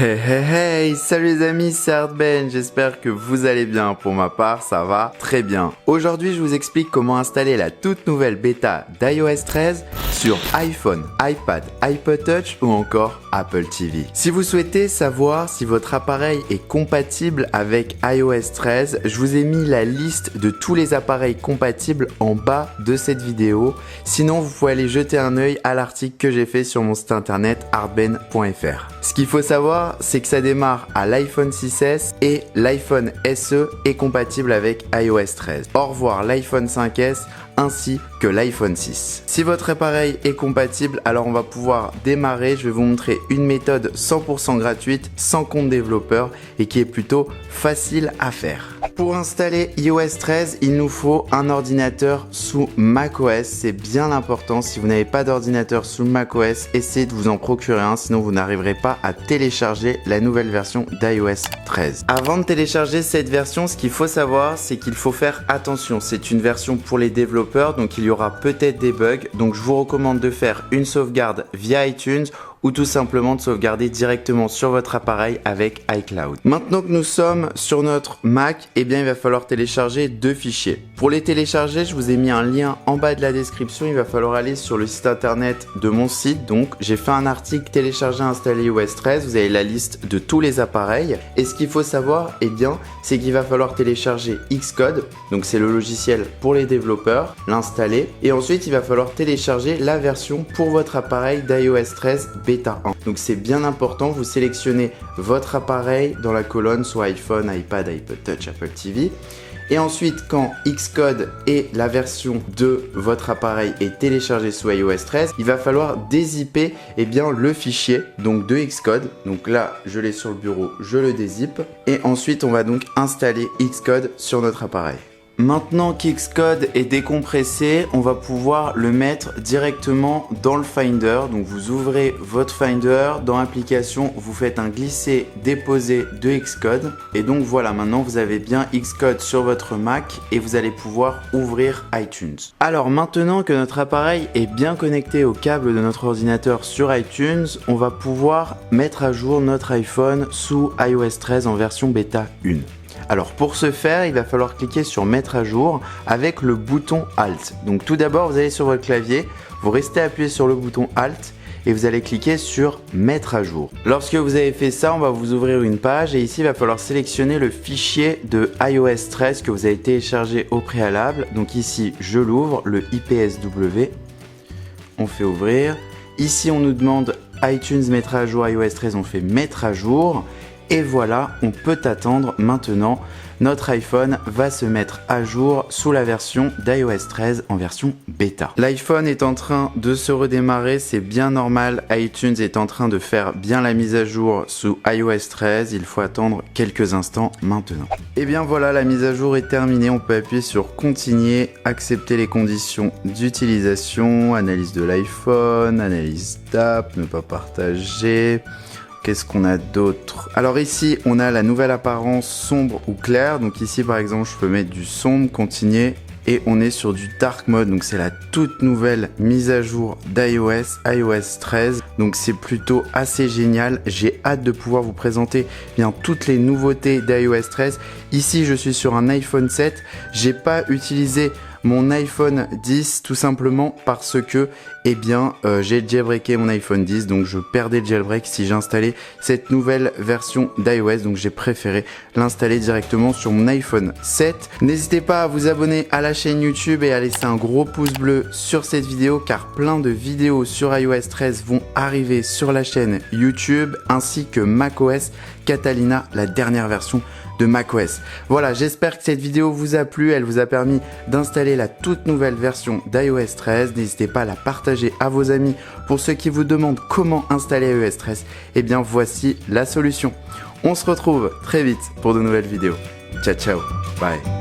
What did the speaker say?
Hey hey hey, salut les amis, c'est Artben, j'espère que vous allez bien. Pour ma part, ça va très bien. Aujourd'hui, je vous explique comment installer la toute nouvelle bêta d'iOS 13 sur iPhone, iPad, iPod Touch ou encore Apple TV. Si vous souhaitez savoir si votre appareil est compatible avec iOS 13, je vous ai mis la liste de tous les appareils compatibles en bas de cette vidéo. Sinon, vous pouvez aller jeter un œil à l'article que j'ai fait sur mon site internet artben.fr. Ce qu'il faut savoir, c'est que ça démarre à l'iPhone 6S et l'iPhone SE est compatible avec iOS 13. Au revoir l'iPhone 5S ainsi que l'iPhone 6. Si votre appareil est compatible, alors on va pouvoir démarrer. Je vais vous montrer une méthode 100% gratuite, sans compte développeur et qui est plutôt facile à faire. Pour installer iOS 13, il nous faut un ordinateur sous macOS. C'est bien important. Si vous n'avez pas d'ordinateur sous macOS, essayez de vous en procurer un, sinon vous n'arriverez pas à télécharger la nouvelle version d'iOS 13. Avant de télécharger cette version, ce qu'il faut savoir, c'est qu'il faut faire attention. C'est une version pour les développeurs, donc il y aura peut-être des bugs. Donc je vous recommande de faire une sauvegarde via iTunes ou tout simplement de sauvegarder directement sur votre appareil avec iCloud. Maintenant que nous sommes sur notre Mac, eh bien il va falloir télécharger deux fichiers. Pour les télécharger, je vous ai mis un lien en bas de la description. Il va falloir aller sur le site internet de mon site. Donc j'ai fait un article télécharger et installer iOS 13. Vous avez la liste de tous les appareils. Et ce qu'il faut savoir, eh bien, c'est qu'il va falloir télécharger Xcode. Donc c'est le logiciel pour les développeurs, l'installer. Et ensuite, il va falloir télécharger la version pour votre appareil d'iOS 13 Beta 1. Donc c'est bien important, vous sélectionnez votre appareil dans la colonne soit iPhone, iPad, iPod Touch, Apple TV. Et ensuite, quand Xcode et la version de votre appareil est téléchargée sous iOS 13, il va falloir dézipper le fichier donc de Xcode. Donc là, je l'ai sur le bureau, je le dézippe. Et ensuite, on va donc installer Xcode sur notre appareil. Maintenant qu'Xcode est décompressé, on va pouvoir le mettre directement dans le Finder. Donc vous ouvrez votre Finder, dans l'application, vous faites un glisser-déposer de Xcode. Et donc voilà, maintenant vous avez bien Xcode sur votre Mac et vous allez pouvoir ouvrir iTunes. Alors maintenant que notre appareil est bien connecté au câble de notre ordinateur sur iTunes, on va pouvoir mettre à jour notre iPhone sous iOS 13 en version bêta 1. Alors pour ce faire, il va falloir cliquer sur mettre à jour avec le bouton Alt. Donc tout d'abord, vous allez sur votre clavier, vous restez appuyé sur le bouton Alt et vous allez cliquer sur mettre à jour. Lorsque vous avez fait ça, on va vous ouvrir une page et ici il va falloir sélectionner le fichier de iOS 13 que vous avez téléchargé au préalable. Donc ici, je l'ouvre, le IPSW. On fait ouvrir. Ici, on nous demande iTunes mettre à jour iOS 13, on fait mettre à jour. Et voilà, on peut attendre maintenant. Notre iPhone va se mettre à jour sous la version d'iOS 13 en version bêta. L'iPhone est en train de se redémarrer, c'est bien normal. iTunes est en train de faire bien la mise à jour sous iOS 13. Il faut attendre quelques instants maintenant. Et bien voilà, la mise à jour est terminée. On peut appuyer sur continuer, accepter les conditions d'utilisation, analyse de l'iPhone, analyse d'app, ne pas partager. Qu'est-ce qu'on a d'autre? Alors ici, on a la nouvelle apparence sombre ou claire. Donc ici, par exemple, je peux mettre du sombre, continuer. Et on est sur du dark mode. Donc c'est la toute nouvelle mise à jour d'iOS, iOS 13. Donc c'est plutôt assez génial. J'ai hâte de pouvoir vous présenter bien toutes les nouveautés d'iOS 13. Ici, je suis sur un iPhone 7. J'ai pas utilisé mon iPhone 10 tout simplement parce que j'ai jailbreaké mon iPhone 10, donc je perdais le jailbreak si j'installais cette nouvelle version d'iOS, donc j'ai préféré l'installer directement sur mon iPhone 7. N'hésitez pas à vous abonner à la chaîne YouTube et à laisser un gros pouce bleu sur cette vidéo car plein de vidéos sur iOS 13 vont arriver sur la chaîne YouTube ainsi que macOS Catalina, la dernière version de macOS. Voilà, j'espère que cette vidéo vous a plu, elle vous a permis d'installer la toute nouvelle version d'iOS 13. N'hésitez pas à la partager à vos amis. Pour ceux qui vous demandent comment installer iOS 13, eh bien voici la solution. On se retrouve très vite pour de nouvelles vidéos. Ciao ciao, bye.